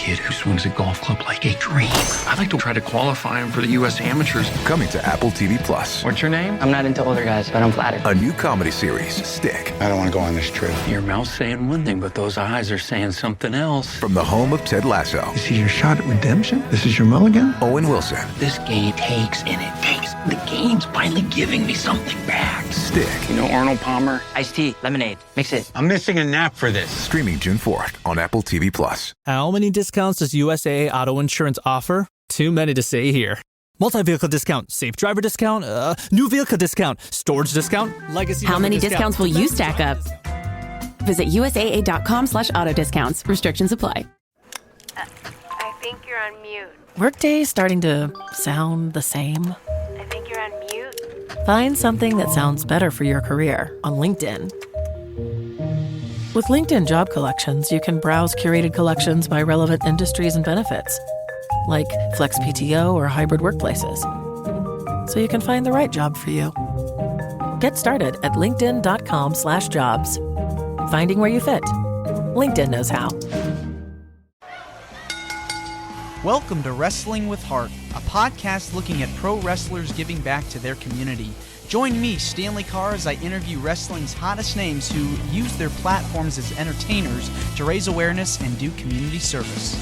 kid who swings a golf club like a dream. I'd like to try to qualify him for the U.S. Amateurs. Coming to Apple TV Plus. What's your name? I'm not into older guys, but I'm flattered. A new comedy series, Stick. I don't want to go on this trip. Your mouth's saying one thing, but those eyes are saying something else. From the home of Ted Lasso. This is your shot at redemption? This is your mulligan? Owen Wilson. This game takes and it takes. The game's finally giving me something back. Stick. You know Arnold Palmer? Iced tea, lemonade, mix it. I'm missing a nap for this. Streaming June 4th on Apple TV Plus. How many discounts does USAA Auto Insurance offer? Too many to say here. Multi-vehicle discount, safe driver discount, new vehicle discount, storage discount, legacy. How many discount. discounts will you stack up? Visit USAA.com/auto discounts. Restrictions apply. I think you're on mute. Workday starting to sound the same? I think you're on mute. Find something that sounds better for your career on LinkedIn. With LinkedIn Job Collections, you can browse curated collections by relevant industries and benefits, like flex PTO or hybrid workplaces, so you can find the right job for you. Get started at linkedin.com/jobs. Finding where you fit. LinkedIn knows how. Welcome to Wrestling with Heart, a podcast looking at pro wrestlers giving back to their community. Join me, Stanley Carr, as I interview wrestling's hottest names who use their platforms as entertainers to raise awareness and do community service.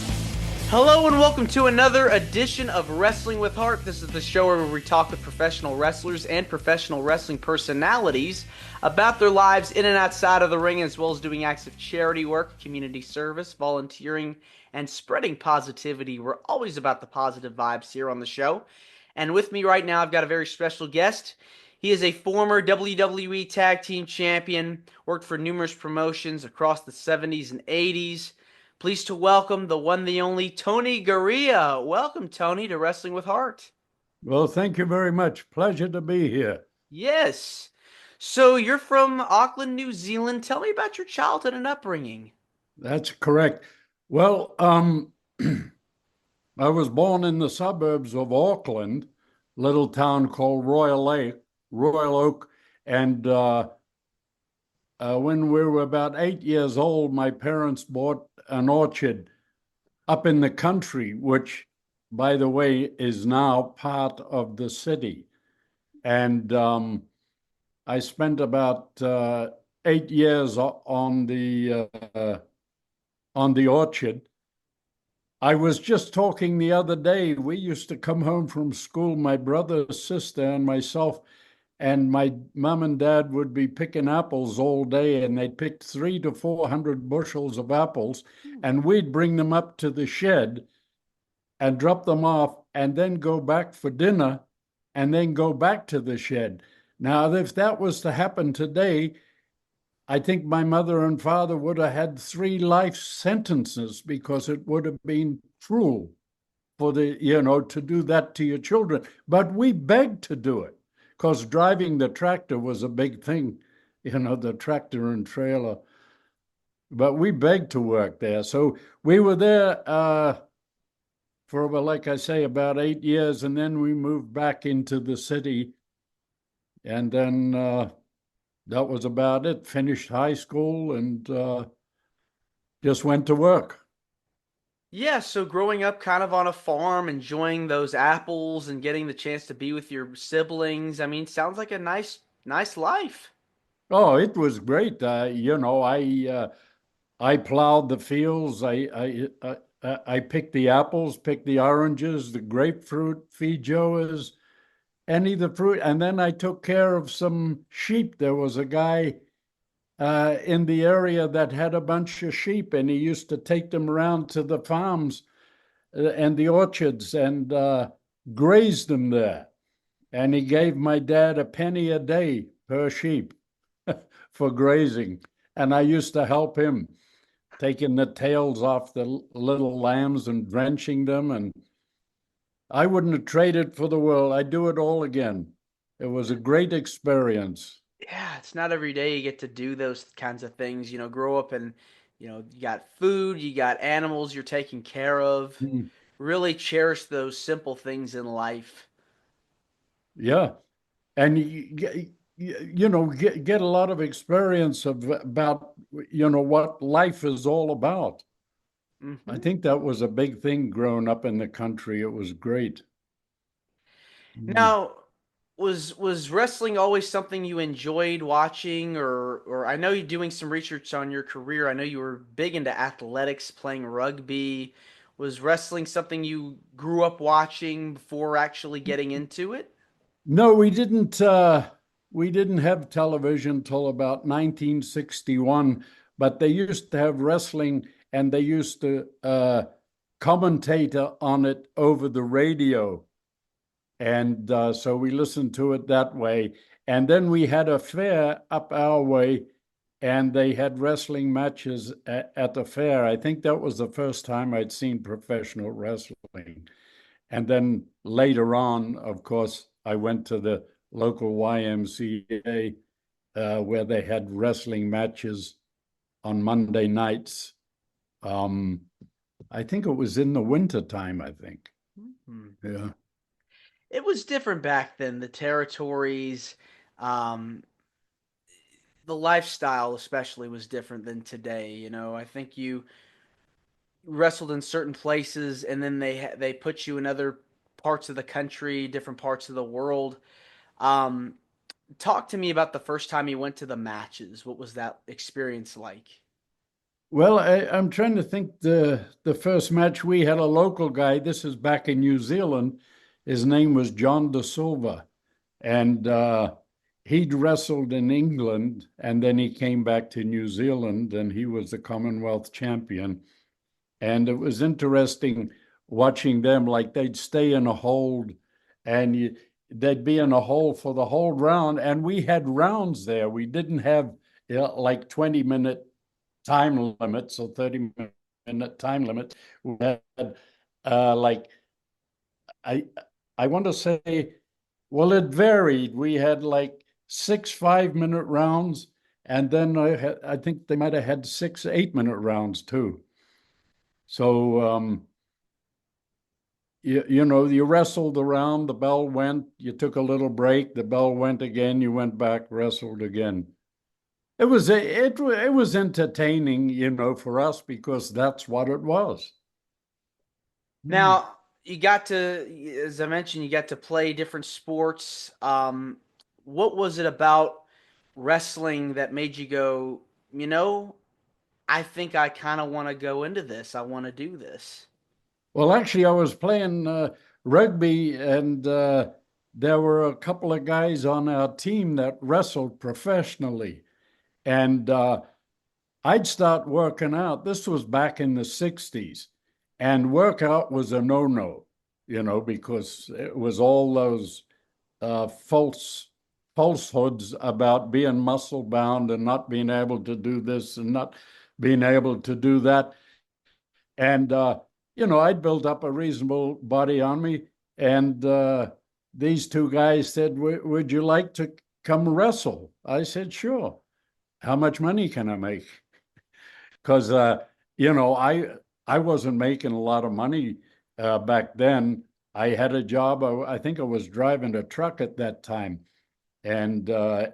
Hello and welcome to another edition of Wrestling with Heart. This is the show where we talk with professional wrestlers and professional wrestling personalities about their lives in and outside of the ring, as well as doing acts of charity work, community service, volunteering, and spreading positivity. We're always about the positive vibes here on the show. And with me right now, I've got a very special guest. He is a former WWE Tag Team Champion, worked for numerous promotions across the 70s and 80s. Pleased to welcome the one, the only, Tony Garea. Welcome, Tony, to Wrestling with Heart. Well, thank you very much. Pleasure to be here. Yes. So you're from Auckland, New Zealand. Tell me about your childhood and upbringing. That's correct. Well, I was born in the suburbs of Auckland, little town called Royal Oak, and when we were about 8 years old, my parents bought an orchard up in the country, which, by the way, is now part of the city. And I spent about 8 years on the orchard. I was just talking the other day, we used to come home from school, my brother, sister, and myself, and my mom and dad would be picking apples all day, and they'd pick 300 to 400 bushels of apples, and we'd bring them up to the shed and drop them off, and then go back for dinner, and then go back to the shed. Now, if that was to happen today, I think my mother and father would have had 3 life sentences, because it would have been cruel for to do that to your children. But we begged to do it, because driving the tractor was a big thing, the tractor and trailer. But we begged to work there. So we were there for, like I say, about 8 years, and then we moved back into the city. And then that was about it. Finished high school and just went to work. Yeah, so growing up kind of on a farm, enjoying those apples and getting the chance to be with your siblings, I mean, sounds like a nice life. Oh, it was great. I plowed the fields. I picked the apples, picked the oranges, the grapefruit, feijoas, any of the fruit. And then I took care of some sheep. There was a guy in the area that had a bunch of sheep, and he used to take them around to the farms and the orchards and graze them there. And he gave my dad a penny a day per sheep for grazing. And I used to help him, taking the tails off the little lambs and drenching them. And I wouldn't have traded for the world. I'd do it all again. It was a great experience. Yeah, it's not every day you get to do those kinds of things, grow up and, you got food, you got animals you're taking care of. Really cherish those simple things in life. Yeah. And get a lot of experience about what life is all about. I think that was a big thing growing up in the country. It was great. Now, was wrestling always something you enjoyed watching, or I know you're doing some research on your career. I know you were big into athletics, playing rugby. Was wrestling something you grew up watching before actually getting into it? No, we didn't. We didn't have television till about 1961, but they used to have wrestling, and they used to commentate on it over the radio. And so we listened to it that way. And then we had a fair up our way, and they had wrestling matches at the fair. I think that was the first time I'd seen professional wrestling. And then later on, of course, I went to the local YMCA where they had wrestling matches on Monday nights. I think it was in the winter time, I think. Yeah. It was different back then. The territories, um, the lifestyle especially was different than today. You know, I think you wrestled in certain places, and then they put you in other parts of the country, different parts of the world. Um, Talk to me about the first time you went to the matches. What was that experience like? Well, I'm trying to think the first match we had a local guy. This is back in New Zealand. His name was John De Silva, and he'd wrestled in England, and then he came back to New Zealand, and he was the Commonwealth champion. And it was interesting watching them, like they'd stay in a hold, and they'd be in a hold for the whole round. And we had rounds there. We didn't have like 20-minute time limits or 30-minute time limit. We had like I want to say, well, it varied. We had like 6 5-minute rounds, and then I think they might have had 6 8-minute rounds too. So you know, you wrestled around, the bell went, you took a little break, the bell went again, you went back, wrestled again. It was entertaining, you know, for us because that's what it was. Now, you got to, as I mentioned, you got to play different sports. What was it about wrestling that made you go, you know, I think I kind of want to go into this. I want to do this. Well, actually, I was playing rugby, and there were a couple of guys on our team that wrestled professionally. And I'd start working out. This was back in the 60s. And workout was a no-no, you know, because it was all those falsehoods about being muscle bound and not being able to do this and not being able to do that. And, you know, I'd built up a reasonable body on me. And these two guys said, would you like to come wrestle? I said, sure. How much money can I make? Because, you know, I wasn't making a lot of money back then. I had a job. I think I was driving a truck at that time. And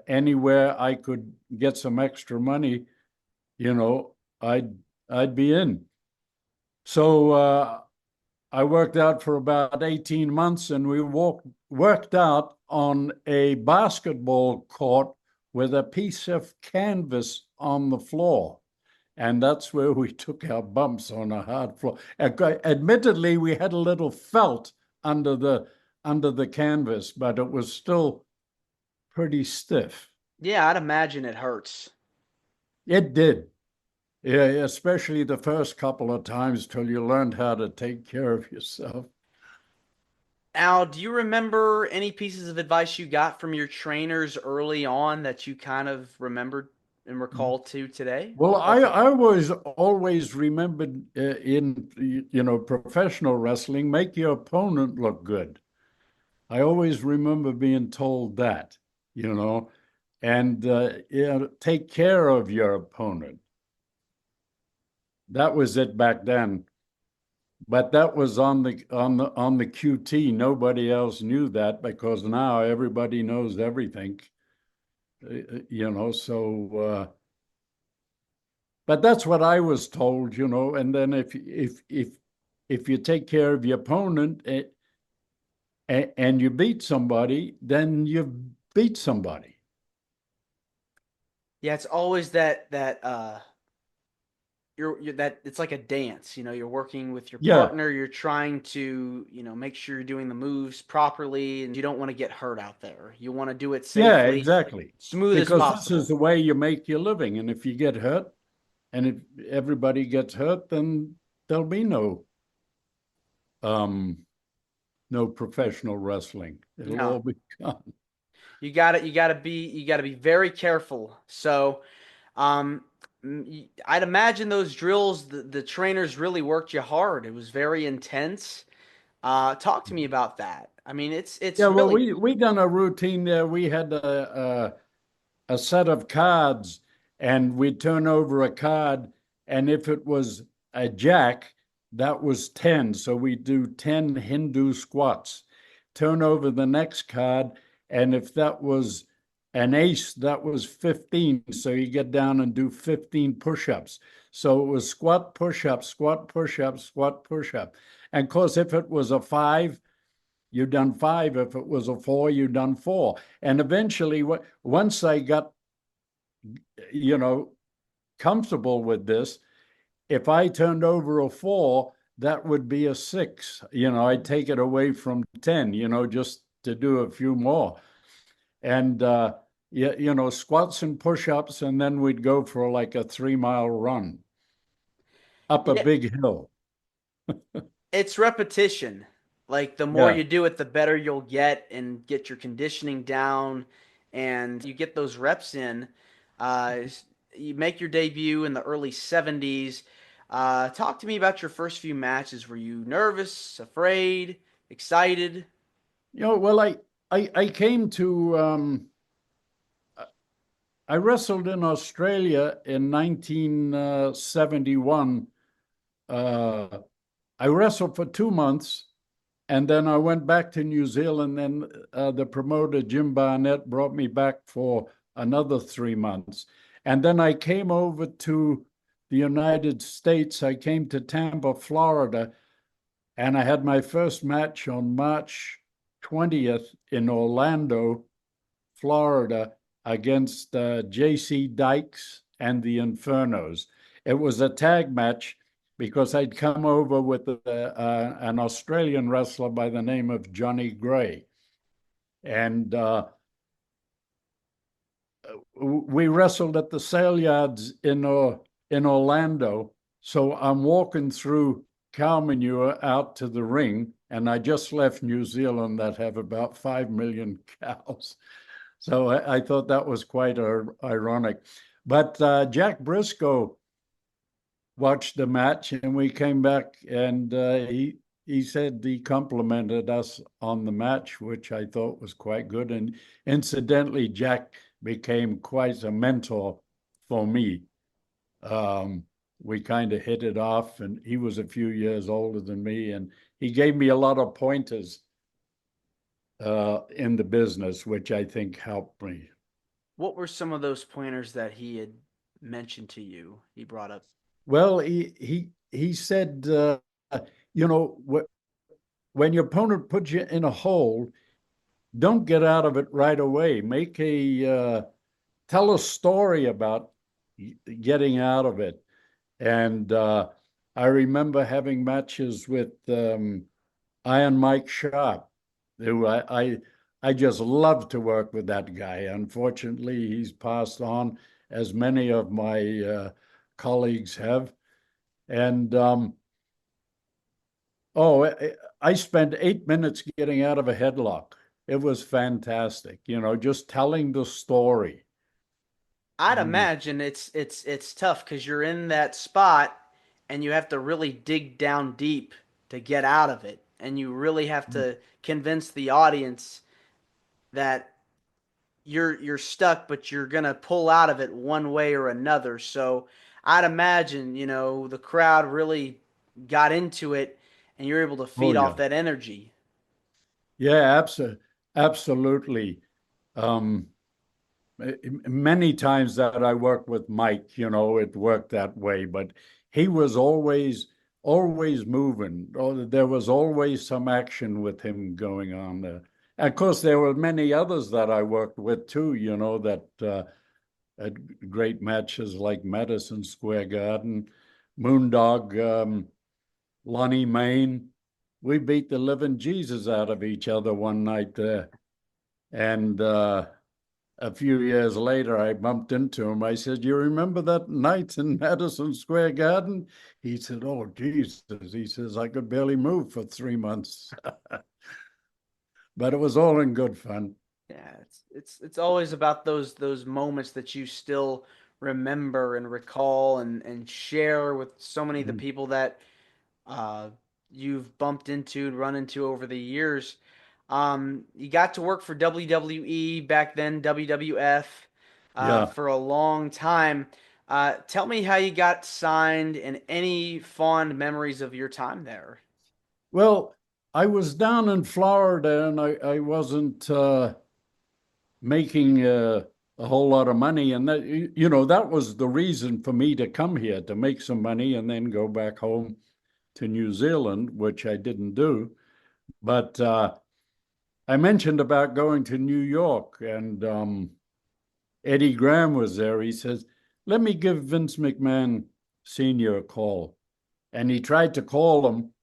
anywhere I could get some extra money, you know, I'd be in. So I worked out for about 18 months, and we worked out on a basketball court with a piece of canvas on the floor. And that's where we took our bumps on a hard floor. Admittedly, we had a little felt under the canvas, but it was still pretty stiff. Yeah, I'd imagine it hurts. It did. Yeah, especially the first couple of times till you learned how to take care of yourself. Al, do you remember any pieces of advice you got from your trainers early on that you kind of remembered and recall to today? Well, I was always remembered in, you know, professional wrestling, make your opponent look good. I always remember being told that, you know, and you know, take care of your opponent. That was it back then. But that was on the QT. Nobody else knew that, because now everybody knows everything. You know, so but that's what I was told, you know. And then if you take care of your opponent and you beat somebody, then you beat somebody. Yeah, it's always that you're that it's like a dance, you know, you're working with your Yeah, partner, you're trying to, you know, make sure you're doing the moves properly and you don't want to get hurt out there. You want to do it yeah, safely, exactly. smooth as Because this is possible. the way you make your living. And if you get hurt, and if everybody gets hurt, then there'll be um no professional wrestling. It'll No. all be gone. You got to be very careful. So, I'd imagine those drills the trainers really worked you hard. It was very intense. Talk to me about that. I mean, it's Yeah, well, really we done a routine there. We had a set of cards, and we'd turn over a card, and if it was a jack, that was 10. So we do 10 Hindu squats. Turn over the next card, and if that was an ace, that was 15. So you get down and do 15 push-ups. So it was squat, push-up, squat, push-up, squat, push-up. And of course, if it was a 5, you done 5. If it was a 4, you done 4. And eventually, once I got, you know, comfortable with this, if I turned over a 4, that would be a 6. You know, I'd take it away from 10, you know, just to do a few more. And, you know, squats and push-ups, and then we'd go for like a 3-mile run up a yeah, big hill. it's repetition. Like the more Yeah. you do it, the better you'll get and get your conditioning down, and you get those reps in. Uh, you make your debut in the early 70s. Talk to me about your first few matches. Were you nervous, afraid, excited? You know, well, I came to I wrestled in Australia in 1971. I wrestled for 2 months, and then I went back to New Zealand. Then the promoter, Jim Barnett, brought me back for another 3 months. And then I came over to the United States. I came to Tampa, Florida, and I had my first match on March 20th in Orlando, Florida, against J.C. Dykes and the Infernos. It was a tag match because I'd come over with an Australian wrestler by the name of Johnny Gray. And we wrestled at the sale yards in Orlando. So I'm walking through cow manure out to the ring, and I just left New Zealand that have about 5 million cows. So I thought that was quite ironic. But Jack Briscoe watched the match, and we came back, and he said he complimented us on the match, which I thought was quite good. And incidentally, Jack became quite a mentor for me. We kind of hit it off, and he was a few years older than me, and he gave me a lot of pointers in the business, which I think helped me. What were some of those pointers that he had mentioned to you? He brought up. Well, he said, you know, when your opponent puts you in a hole, don't get out of it right away. Tell a story about getting out of it. And I remember having matches with Iron Mike Sharp, who I just love to work with that guy. Unfortunately, he's passed on, as many of my colleagues have. And I spent 8 minutes getting out of a headlock. It was fantastic, you know, just telling the story. I'd imagine it's tough because you're in that spot and you have to really dig down deep to get out of it, and you really have to convince the audience that you're stuck, but you're gonna pull out of it one way or another. So I'd imagine, you know, the crowd really got into it, and you're able to Oh feed off yeah, that energy. yeah, absolutely. Um, many times that I worked with Mike, it worked that way, but he was always moving. There was always some action with him going on there. And of course, there were many others that I worked with too, that had great matches like Madison Square Garden, Moondog, Lonnie Main. We beat the living Jesus out of each other one night there. And a few years later, I bumped into him. I said, "You remember that night in Madison Square Garden?" He said, "Oh, Jesus." He says, "I could barely move for 3 months." But it was all in good fun. Yeah, it's always about those moments that you still remember and recall and share with so many of the people that you've bumped into and run into over the years. You got to work for WWE back then, WWF, for a long time. Tell me how you got signed and any fond memories of your time there. Well, I was down in Florida and I wasn't making a whole lot of money. And that was the reason for me to come here, to make some money and then go back home to New Zealand, which I didn't do. But I mentioned about going to New York, and Eddie Graham was there. He says, "Let me give Vince McMahon Sr. a call." And he tried to call him,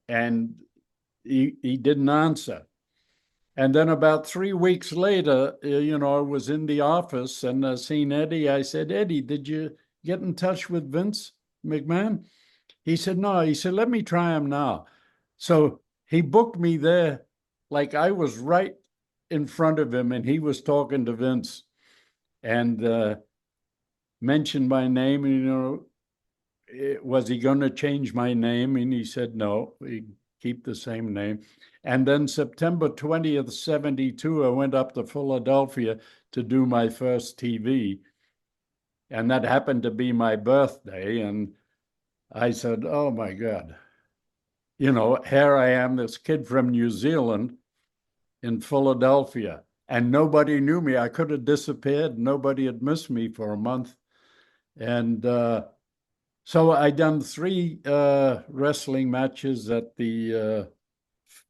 and he didn't answer. And then about 3 weeks later, I was in the office and I seen Eddie. I said, "Eddie, did you get in touch with Vince McMahon?" He said, "No." He said, "Let me try him now." So he booked me there, like I was right in front of him, and he was talking to Vince and mentioned my name. And, was he going to change my name? And he said, "No, he'd keep the same name." And then September 20th, 72, I went up to Philadelphia to do my first TV. And that happened to be my birthday. And I said, "Oh my God, here I am, this kid from New Zealand in Philadelphia, and nobody knew me. I could have disappeared. Nobody had missed me for a month." And so I done 3 wrestling matches at the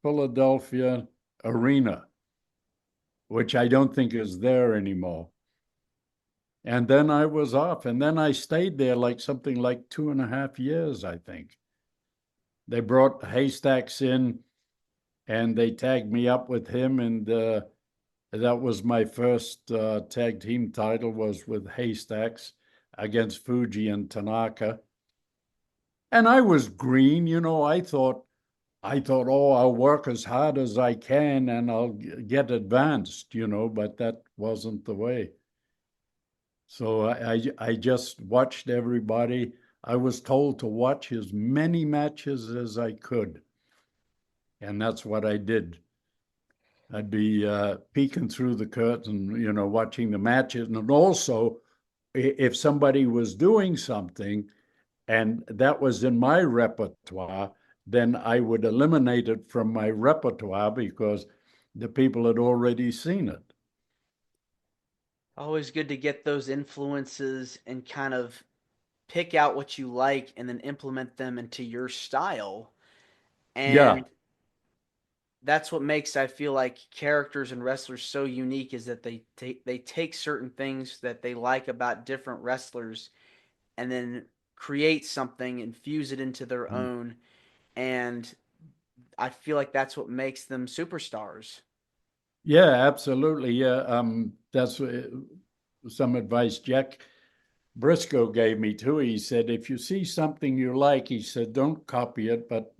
Philadelphia Arena, which I don't think is there anymore. And then I was off, and then I stayed there something like 2.5 years, I think. They brought Haystacks in, and they tagged me up with him, and that was my first tag team title, was with Haystacks against Fuji and Tanaka. And I was green, I thought, "Oh, I'll work as hard as I can and I'll get advanced," but that wasn't the way. So I just watched everybody. I was told to watch as many matches as I could. And that's what I did. I'd be peeking through the curtain, watching the matches. And also, if somebody was doing something and that was in my repertoire, then I would eliminate it from my repertoire because the people had already seen it. Always good to get those influences and kind of pick out what you like and then implement them into your style. And that's what makes, I feel like, characters and wrestlers so unique, is that they take certain things that they like about different wrestlers and then create something, infuse it into their own. And I feel like that's what makes them superstars. Yeah, absolutely. Yeah, that's some advice Jack Briscoe gave me too. He said, "If you see something you like," he said, "don't copy it, but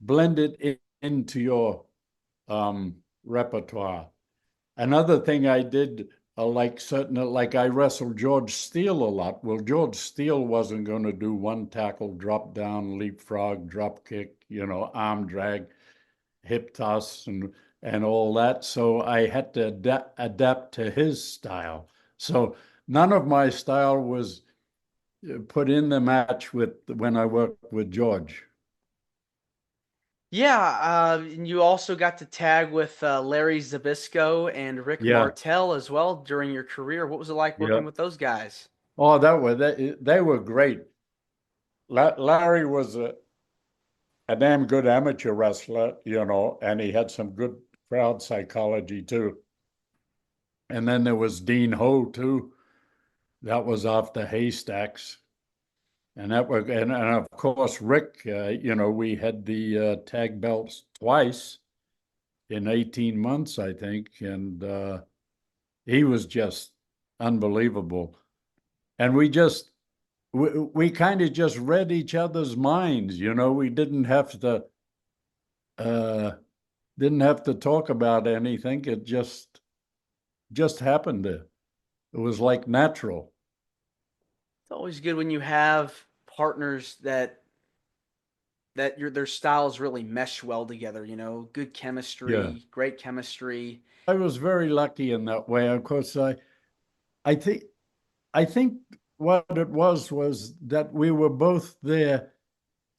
blend it into your repertoire." Another thing I did, like I wrestled George Steele a lot. Well, George Steele wasn't going to do one tackle, drop down, leapfrog, drop kick, arm drag, hip toss, and all that. So I had to adapt to his style. So none of my style was put in the match when I worked with George. Yeah, and you also got to tag with Larry Zabisco and Rick Yeah, Martel as well during your career. What was it like yeah. working with those guys? Oh, they were great. Larry was a damn good amateur wrestler, and he had some good crowd psychology too. And then there was Dean Ho too. That was off the Haystacks. And of course Rick, we had the tag belts twice in 18 months, I think, and he was just unbelievable. And we kind of just read each other's minds, we uh, didn't have to talk about anything. It just happened. It was like natural. It's always good when you have partners that their styles really mesh well together, good Yeah. chemistry, great chemistry. I was very lucky in that way. Of course, I think I think what it was that we were both there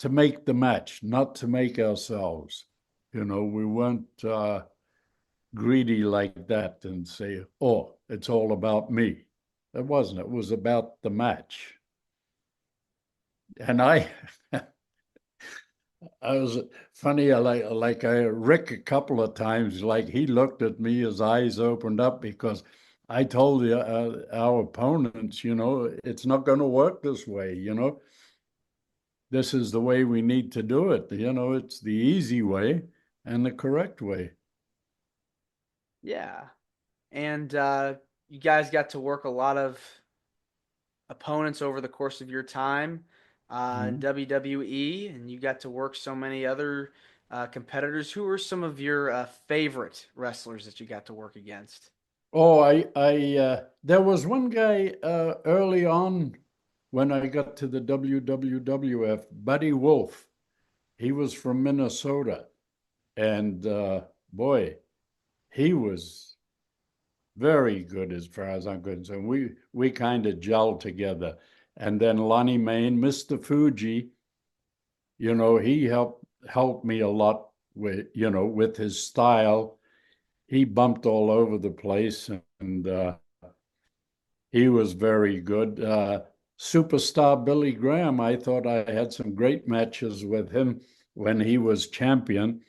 to make the match, not to make ourselves. We weren't greedy like that and say, "Oh, it's all about me." It wasn't. It was about the match. And I was funny. I Rick a couple of times. Like he looked at me, his eyes opened up because I told our opponents, it's not going to work this way. This is the way we need to do it. It's the easy way and the correct way. Yeah. And you guys got to work a lot of opponents over the course of your time in Mhm. WWE, and you got to work so many other competitors. Who were some of your favorite wrestlers that you got to work against? Oh, there was one guy early on when I got to the WWF, Buddy Wolf. He was from Minnesota, and boy, he was very good as far as I'm concerned. We kind of gelled together. And then Lonnie Main, Mr. Fuji, he helped me a lot with his style. He bumped all over the place, and he was very good. Superstar Billy Graham, I thought I had some great matches with him when he was champion,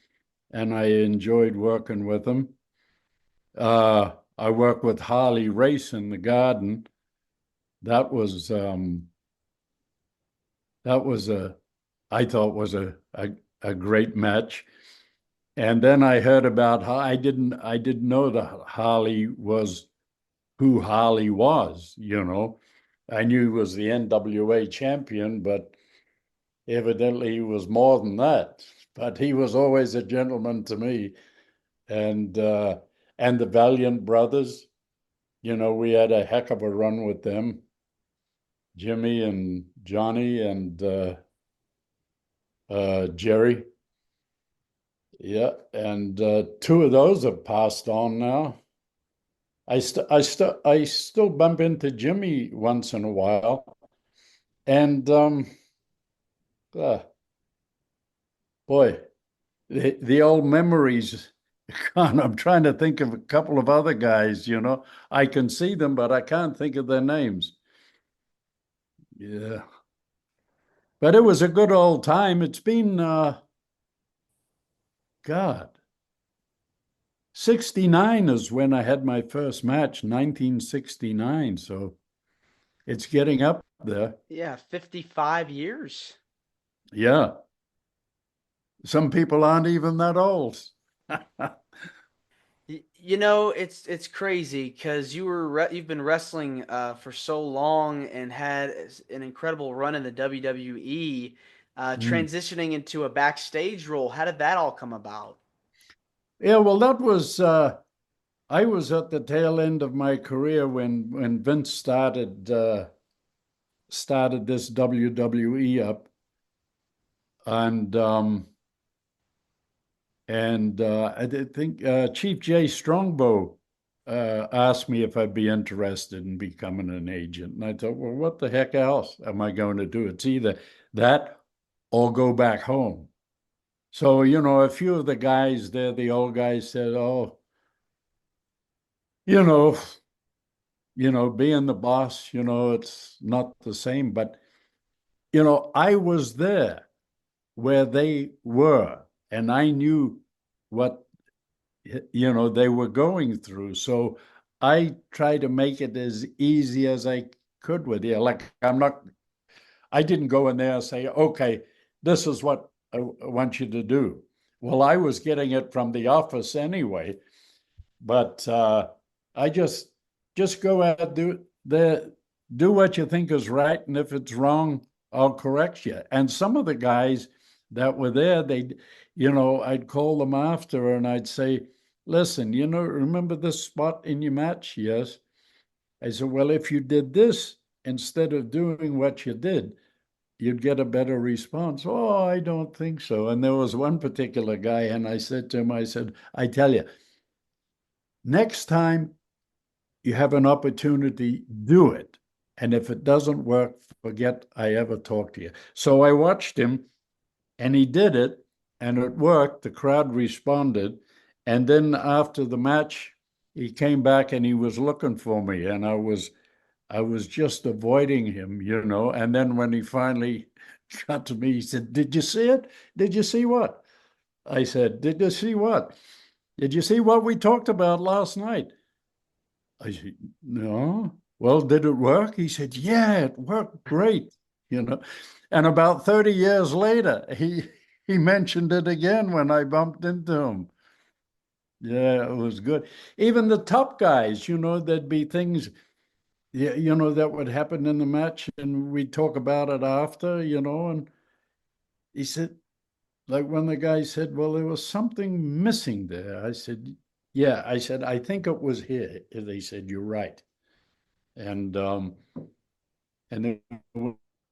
and I enjoyed working with him. I worked with Harley Race in the Garden. That was that was a I thought was a great match. And then I heard about how I didn't know that Harley was who Harley was. I knew he was the NWA champion, but evidently he was more than that. But he was always a gentleman to me. And and the Valiant brothers, we had a heck of a run with them. Jimmy and Johnny and Jerry. Yeah, and two of those have passed on now. I still bump into Jimmy once in a while, and uh, boy, the old memories. I'm trying to think of a couple of other guys. I can see them, but I can't think of their names. Yeah, but it was a good old time. It's been God. 69 is when I had my first match, 1969. So it's getting up there. Yeah, 55 years. Yeah. Some people aren't even that old. It's crazy because you've been wrestling for so long and had an incredible run in the WWE, Mm. transitioning into a backstage role. How did that all come about? Yeah, well, that was I was at the tail end of my career when Vince started this WWE up, and I think Chief Jay Strongbow asked me if I'd be interested in becoming an agent. And I thought, well, what the heck else am I going to do? It's either that or go back home. So, a few of the guys there, the old guys said, oh, you know, being the boss, it's not the same. But, I was there where they were, and I knew what, they were going through. So I try to make it as easy as I could with you. Like, I didn't go in there and say, okay, this is what I want you to do. Well, I was getting it from the office anyway, but I just go out, do what you think is right, and if it's wrong, I'll correct you. And some of the guys that were there, I'd call them after and I'd say, listen, remember this spot in your match? Yes. I said, well, if you did this instead of doing what you did, you'd get a better response. Oh, I don't think so. And there was one particular guy, and I said to him, I tell you, next time you have an opportunity, do it. And if it doesn't work, forget I ever talked to you. So I watched him, and he did it, and it worked. The crowd responded. And then after the match, he came back and he was looking for me, and I was just avoiding him, And then when he finally got to me, he said, did you see it? Did you see what? I said, did you see what? Did you see what we talked about last night? I said, no. Well, did it work? He said, yeah, it worked great, And about 30 years later, he mentioned it again when I bumped into him. Yeah, it was good. Even the top guys, there'd be things, that would happen in the match, and we'd talk about it after, and he said, like when the guy said, well, there was something missing there. I said, yeah. I said, I think it was here. And they said, you're right. And then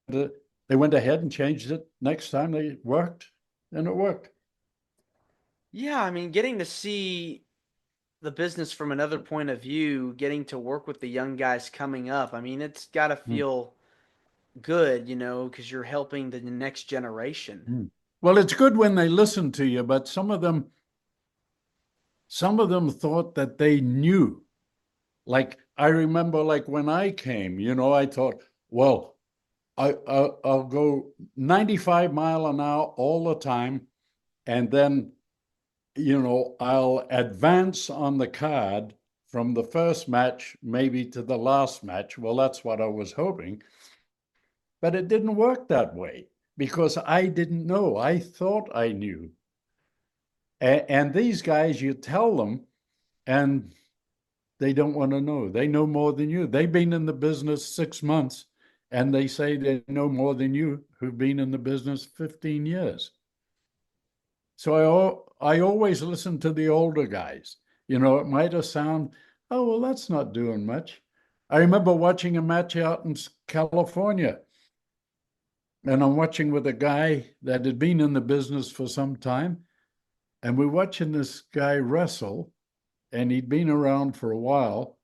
they went ahead and changed it. Next time they worked, and it worked. Yeah, I mean, getting to see the business from another point of view, getting to work with the young guys coming up, I mean, it's got to feel good, because you're helping the next generation. Well, it's good when they listen to you, but some of them thought that they knew. Like, I remember, like when I came, I thought, well, I'll go 95 mile an hour all the time, and then, I'll advance on the card from the first match maybe to the last match. Well, that's what I was hoping, but it didn't work that way because I didn't know. I thought I knew. And these guys, you tell them, and they don't want to know. They know more than you. They've been in the business 6 months, and they say they know more than you who've been in the business 15 years. So I always listen to the older guys. It might have sound, oh, well, that's not doing much. I remember watching a match out in California, and I'm watching with a guy that had been in the business for some time, and we're watching this guy wrestle, and he'd been around for a while.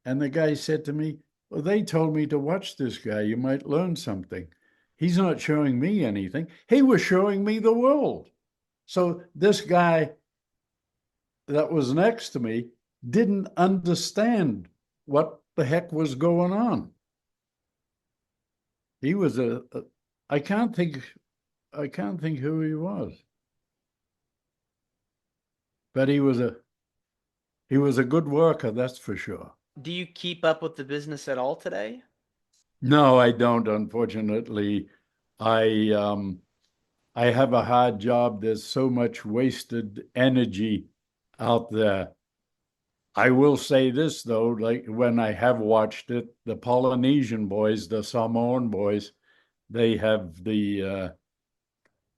And the guy said to me, well, they told me to watch this guy. You might learn something. He's not showing me anything. He was showing me the world. So this guy that was next to me didn't understand what the heck was going on. He was I can't think who he was. But he was a good worker, that's for sure. Do you keep up with the business at all today? No, I don't, unfortunately. I have a hard job. There's so much wasted energy out there. I will say this, though, like when I have watched it, the Polynesian boys, the Samoan boys, they have the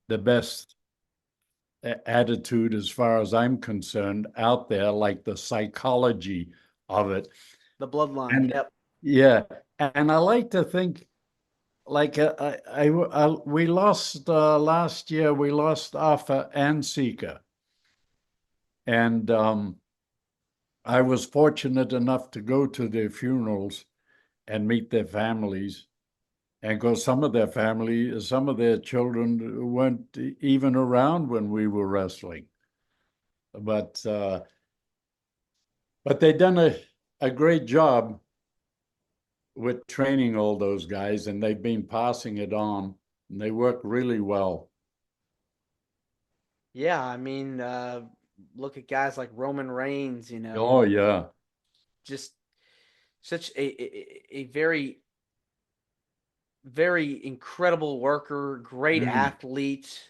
best attitude as far as I'm concerned out there, like the psychology of it. The bloodline, yep. Yeah, and I like to think, like we lost last year. We lost Arthur and Sika, and I was fortunate enough to go to their funerals and meet their families. And because some of their family, some of their children weren't even around when we were wrestling. But they've done a great job with training all those guys, and they've been passing it on, and they work really well. Yeah, I mean, look at guys like Roman Reigns, you know. Oh, yeah. Just such a very, very incredible worker, great athlete,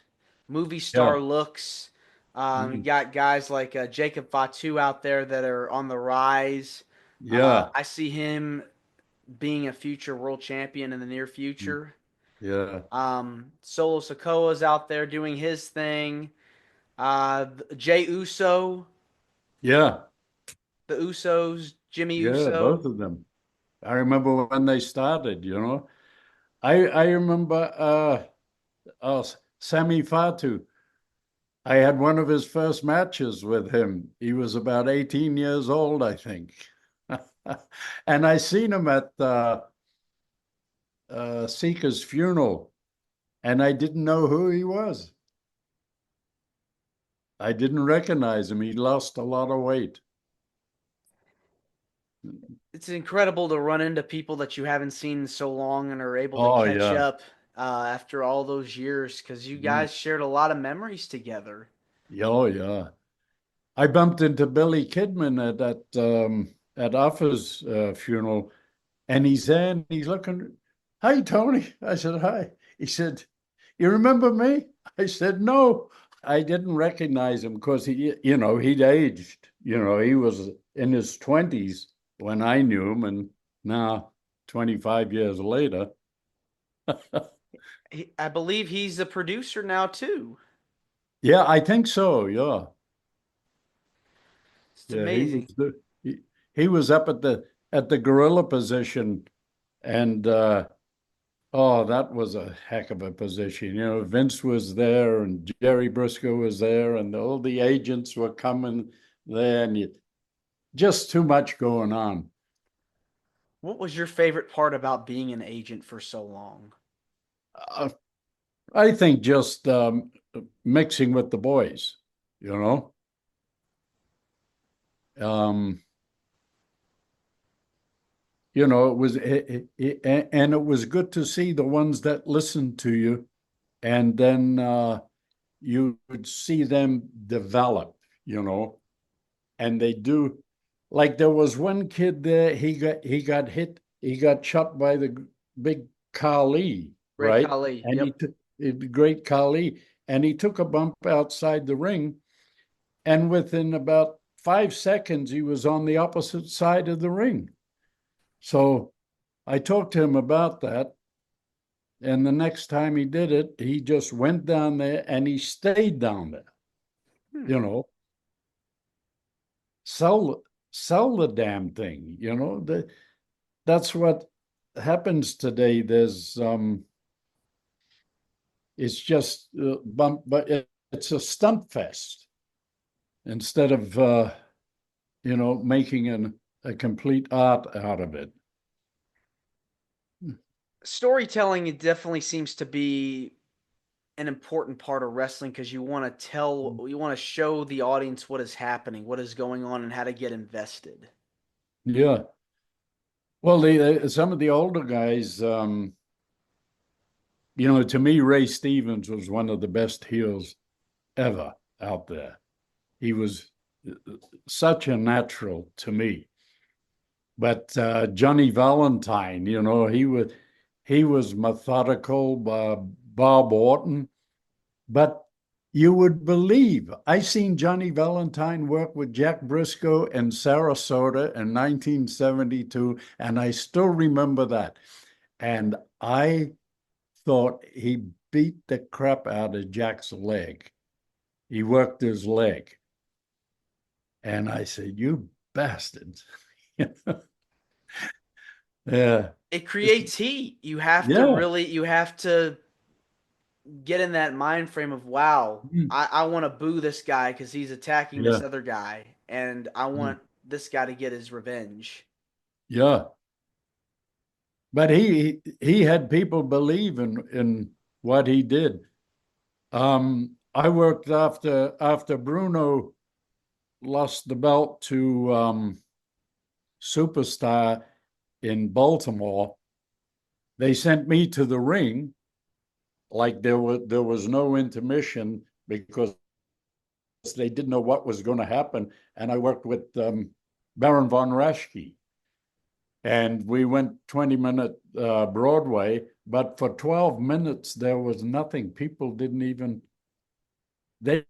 movie star looks. You got guys like Jacob Fatu out there that are on the rise. Yeah. I see him being a future world champion in the near future. Yeah. Solo Sikoa's out there doing his thing. Jay Uso. Yeah. The Usos, Jimmy Yeah, Uso. both of them. I remember when they started, you know. I remember Sammy Fatu. I had one of his first matches with him. He was about 18 years old, I think. And I seen him at Seeker's funeral, and I didn't know who he was. I didn't recognize him. He lost a lot of weight. It's incredible to run into people that you haven't seen in so long and are able to catch up after all those years, because you guys shared a lot of memories together. Oh, yeah. I bumped into Billy Kidman at Offa's funeral, and he's there and he's looking. Hi, Tony. I said, hi. He said, you remember me? I said, no. I didn't recognize him because he'd aged. You know, he was in his 20s when I knew him, and now 25 years later. I believe he's the producer now too. Yeah, I think so. Yeah. It's amazing. He was up at the gorilla position, and that was a heck of a position. You know, Vince was there, and Jerry Briscoe was there, and all the agents were coming there, and just too much going on. What was your favorite part about being an agent for so long? I think just mixing with the boys, you know. You know, it was good to see the ones that listened to you, and then you would see them develop, you know, and they do. Like there was one kid there, he got hit, he got shot by the big Kali, Great right? Khali, And yep. the great Kali, and he took a bump outside the ring, and within about 5 seconds, he was on the opposite side of the ring. So I talked to him about that. And the next time he did it, he just went down there and he stayed down there. You know, sell the damn thing, you know. That's what happens today. There's it's just but it's a stunt fest instead of making a complete art out of it. Storytelling, it definitely seems to be an important part of wrestling, because you want to show the audience what is happening, what is going on, and how to get invested. Yeah. Well, some of the older guys, to me, Ray Stevens was one of the best heels ever out there. He was such a natural to me. But Johnny Valentine, he was methodical. Bob Orton, but you would believe I seen Johnny Valentine work with Jack Briscoe in Sarasota in 1972, and I still remember that. And I thought he beat the crap out of Jack's leg. He worked his leg. And I said, you bastards. Yeah. It creates heat. You have to get in that mind frame of, wow, I want to boo this guy because he's attacking this other guy, and I want this guy to get his revenge. Yeah. but he had people believe in what he did. I worked after Bruno lost the belt to Superstar in Baltimore. They sent me to the ring, like there was no intermission because they didn't know what was going to happen. And I worked with Baron von Raschke. And we went 20-minute Broadway, but for 12 minutes, there was nothing. People didn't even, they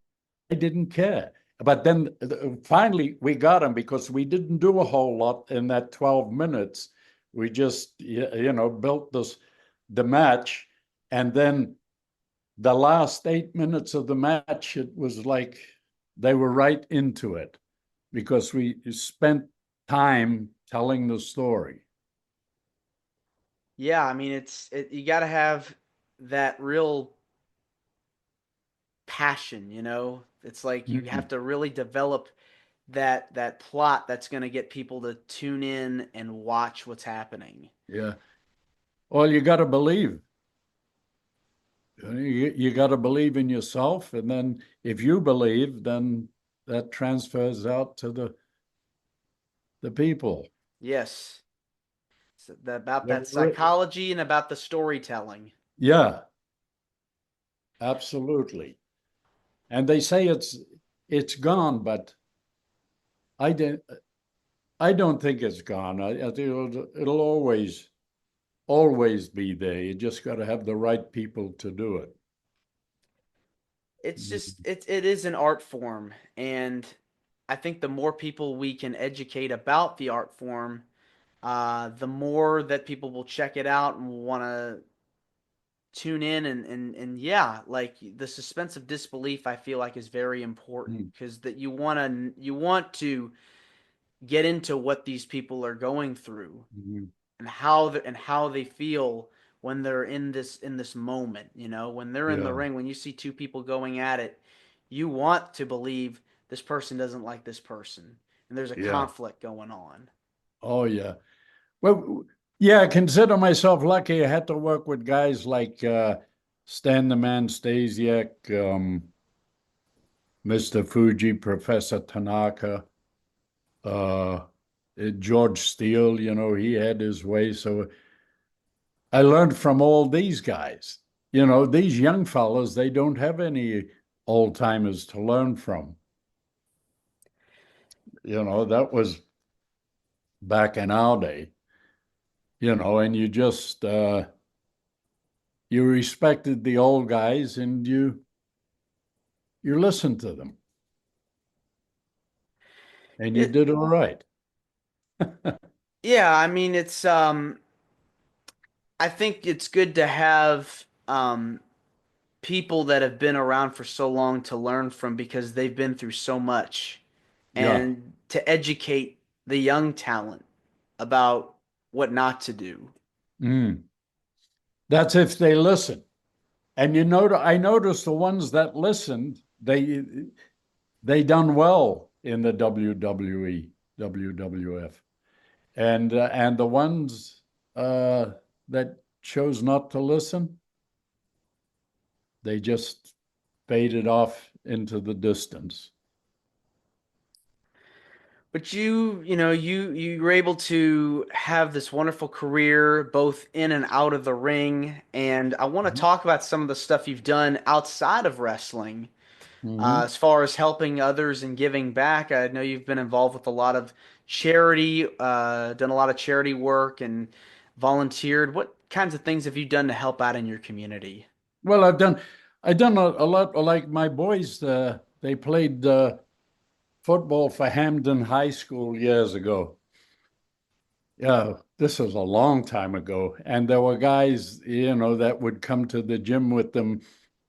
didn't care. But then finally we got him because we didn't do a whole lot in that 12 minutes. We just, built the match. And then the last 8 minutes of the match, it was like they were right into it because we spent time telling the story. Yeah, I mean, you got to have that real passion, It's like you have to really develop that plot that's going to get people to tune in and watch what's happening. Yeah. Well, you got to believe. You got to believe in yourself, and then if you believe, then that transfers out to the people. Yes. It's about that psychology and about the storytelling. Yeah. Absolutely. And they say it's gone, but I don't think it's gone. I think it'll always be there. You just got to have the right people to do it. It's just it is an art form, and I think the more people we can educate about the art form, the more that people will check it out and want to tune in and yeah, like the suspense of disbelief I feel like is very important because that you want to get into what these people are going through and how they feel when they're in this moment, when they're in the ring, when you see two people going at it, you want to believe this person doesn't like this person and there's a conflict going on. Oh yeah. Well, yeah, I consider myself lucky. I had to work with guys like Stan the Man Stasiak, Mr. Fuji, Professor Tanaka, George Steele, he had his way. So I learned from all these guys. These young fellas, they don't have any old timers to learn from. That was back in our day. And you just you respected the old guys and you listened to them. And you did all right. Yeah, I mean it's I think it's good to have people that have been around for so long to learn from because they've been through so much and to educate the young talent about what not to do. That's if they listen. And I noticed the ones that listened, they done well in the WWE, WWF. And the ones that chose not to listen, they just faded off into the distance. But you were able to have this wonderful career both in and out of the ring, and I want to talk about some of the stuff you've done outside of wrestling, as far as helping others and giving back. I know you've been involved with a lot of charity, done a lot of charity work, and volunteered. What kinds of things have you done to help out in your community? Well, I've done a lot. Like my boys, they played football for Hamden High School years ago. Yeah, this was a long time ago. And there were guys, that would come to the gym with them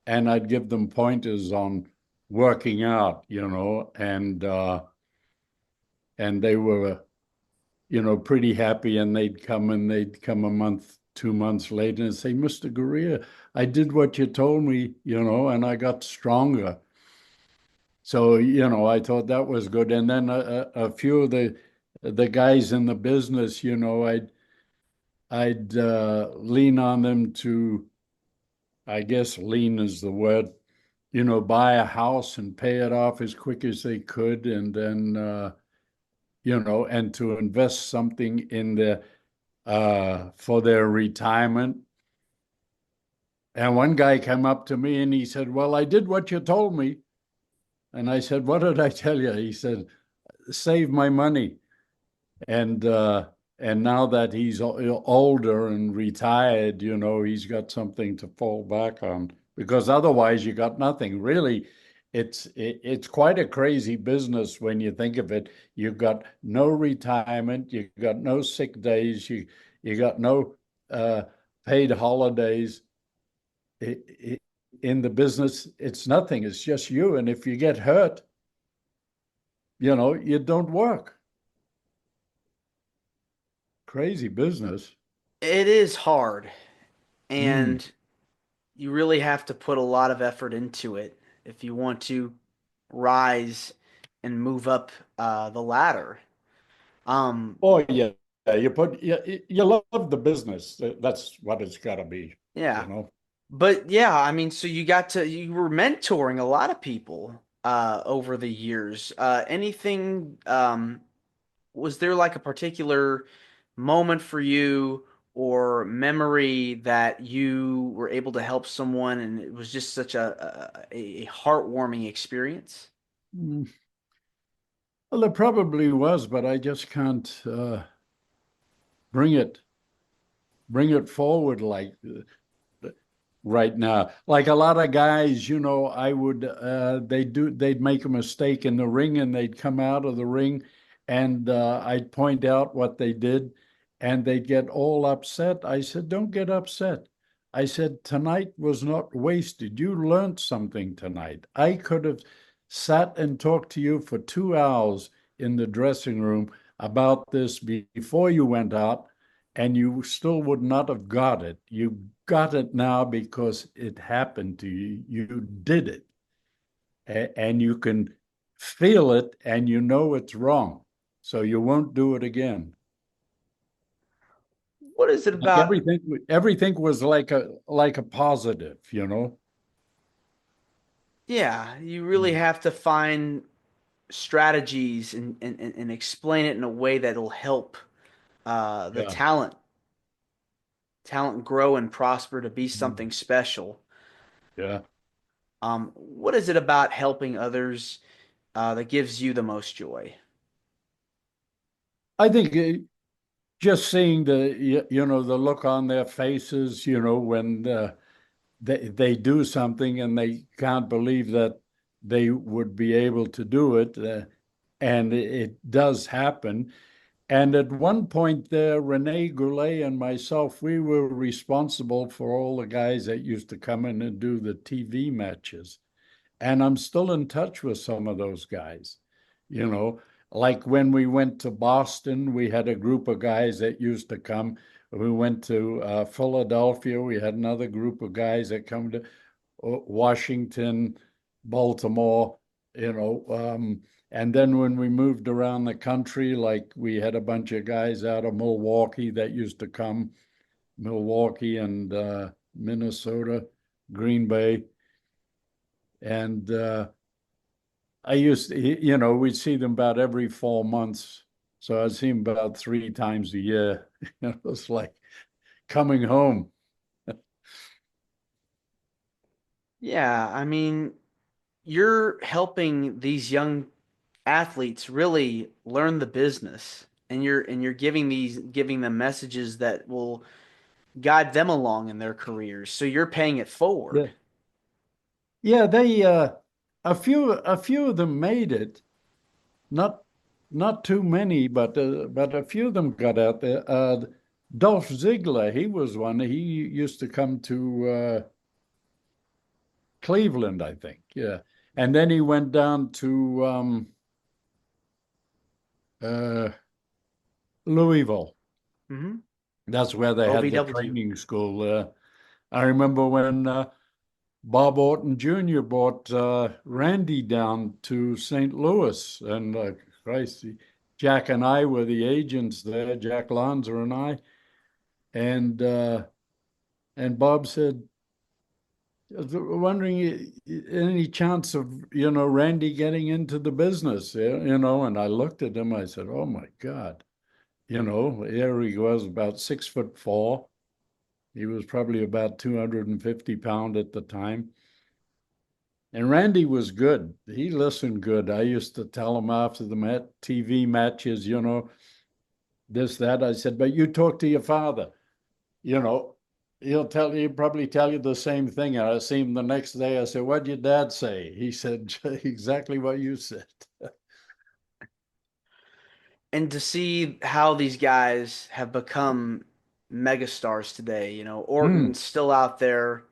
and I'd give them pointers on working out, and they were, pretty happy and they'd come a month, 2 months later and say, Mr. Garea, I did what you told me, and I got stronger. So, I thought that was good. And then a few of the guys in the business, I'd lean on them to, I guess lean is the word, buy a house and pay it off as quick as they could, and then, and to invest something in for their retirement. And one guy came up to me and he said, "Well, I did what you told me." And I said, "What did I tell you?" He said, "Save my money." And now that he's older and retired, he's got something to fall back on, because otherwise you got nothing. Really, it's quite a crazy business when you think of it. You've got no retirement, you got no sick days, you got no paid holidays. In the business, it's nothing. It's just you. And if you get hurt, you don't work. Crazy business. It is hard, and you really have to put a lot of effort into it if you want to rise and move up the ladder. Oh yeah, you love the business. That's what it's got to be. Yeah. You know. But yeah, I mean, so you were mentoring a lot of people over the years. Anything was there like a particular moment for you or memory that you were able to help someone and it was just such a heartwarming experience? Mm. Well, there probably was, but I just can't bring it forward like right now. Like a lot of guys, I would they'd make a mistake in the ring and they'd come out of the ring, and I'd point out what they did and they'd get all upset. I said, "Don't get upset." I said, "Tonight was not wasted. You learned something tonight. I could have sat and talked to you for 2 hours in the dressing room about this before you went out, and you still would not have got it. You got it now because it happened to you. You did it. And you can feel it and you know it's wrong. So you won't do it again." What is it Like about? everything was like a positive, Yeah, you really have to find strategies and explain it in a way that'll help the Yeah. talent grow and prosper to be Mm. something special. Yeah. What is it about helping others that gives you the most joy? I think just seeing the look on their faces, when they do something and they can't believe that they would be able to do it, and it does happen. And at one point there, Rene Goulet and myself, we were responsible for all the guys that used to come in and do the TV matches. And I'm still in touch with some of those guys. You know, like when we went to Boston, we had a group of guys that used to come. We went to Philadelphia, we had another group of guys that come to Washington, Baltimore, and then when we moved around the country, like we had a bunch of guys out of Milwaukee that used to come, Milwaukee and Minnesota, Green Bay. And I used to, we'd see them about every 4 months. So I'd see them about 3 times a year. It's like coming home. Yeah, I mean, you're helping these young athletes really learn the business and you're giving them messages that will guide them along in their careers. So you're paying it forward. Yeah. Yeah, they a few of them made it. Not not too many, but a few of them got out there. Dolph Ziggler, he was one. He used to come to Cleveland, I think. Yeah, and then he went down to uh, Louisville. Mm-hmm. That's where they had the OVW. training school. I remember when Bob Orton Jr. brought Randy down to St. Louis, and Christ, Jack and I were the agents there, Jack Lanza and I. And Bob said, wondering any chance of, Randy getting into the business, and I looked at him, I said, oh my God, here he was about 6'4". He was probably about 250 pounds at the time. And Randy was good. He listened good. I used to tell him after the TV matches, this, that. I said, but you talk to your father, he'll probably tell you the same thing. I see him the next day. I said, what'd your dad say? He said, exactly what you said. And to see how these guys have become megastars today, Orton's still out there.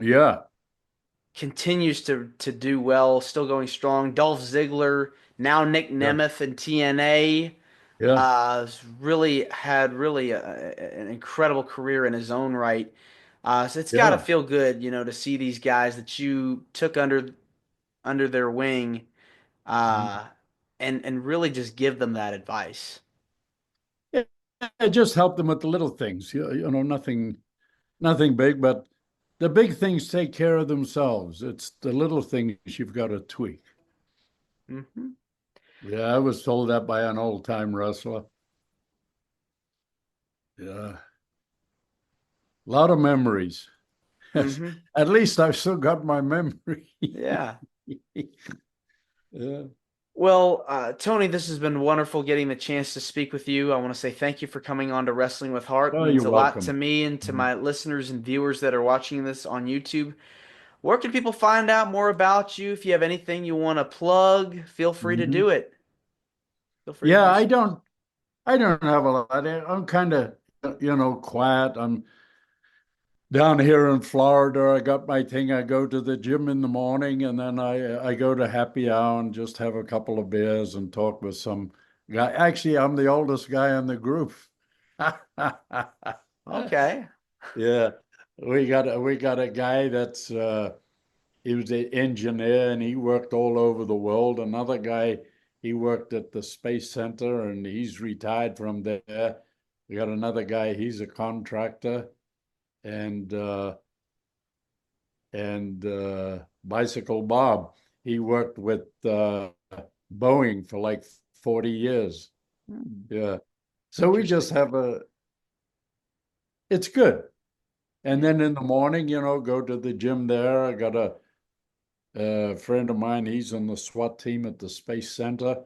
Yeah. Continues to do well, still going strong. Dolph Ziggler, now Nick Nemeth in TNA. Yeah. Really had an incredible career in his own right. So it's got to feel good, to see these guys that you took under their wing, and really just give them that advice. Yeah, just help them with the little things, nothing big, but the big things take care of themselves. It's the little things you've got to tweak. Mm-hmm. Yeah, I was told that by an old-time wrestler. Yeah. A lot of memories. Mm-hmm. At least I've still got my memory. Yeah. Yeah. Well, Tony, this has been wonderful getting the chance to speak with you. I want to say thank you for coming on to Wrestling with Heart. It means a lot to me and to my listeners and viewers that are watching this on YouTube. Where can people find out more about you? If you have anything you want to plug, feel free to do it. Yeah, I don't have a lot. I'm kind of, quiet. I'm down here in Florida. I got my thing. I go to the gym in the morning, and then I go to happy hour and just have a couple of beers and talk with some guy. Actually, I'm the oldest guy in the group. Okay. Yeah, we got a guy that's he was an engineer and he worked all over the world. Another guy, he worked at the Space Center and he's retired from there. We got another guy, he's a contractor. And Bicycle Bob, he worked with Boeing for like 40 years. Yeah. So we just have it's good. And then in the morning, go to the gym there. I got a friend of mine, he's on the SWAT team at the Space Center.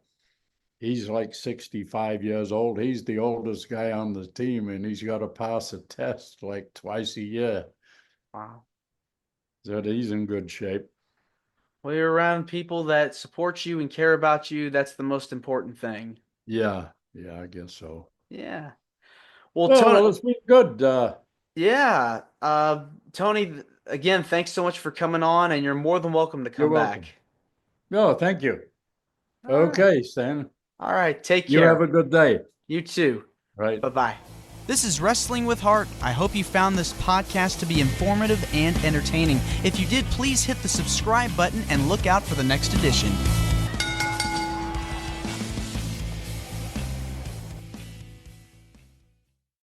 He's like 65 years old. He's the oldest guy on the team, and he's got to pass a test like twice a year. Wow. So he's in good shape. Well, you're around people that support you and care about you. That's the most important thing. Yeah, I guess so. Yeah. Well, Tony, it's been good. Yeah. Tony, again, thanks so much for coming on, and you're more than welcome to come back. No, thank you. Okay, Stan. All right, take care. You have a good day. You too. Right. Bye-bye. This is Wrestling with Heart. I hope you found this podcast to be informative and entertaining. If you did, please hit the subscribe button and look out for the next edition.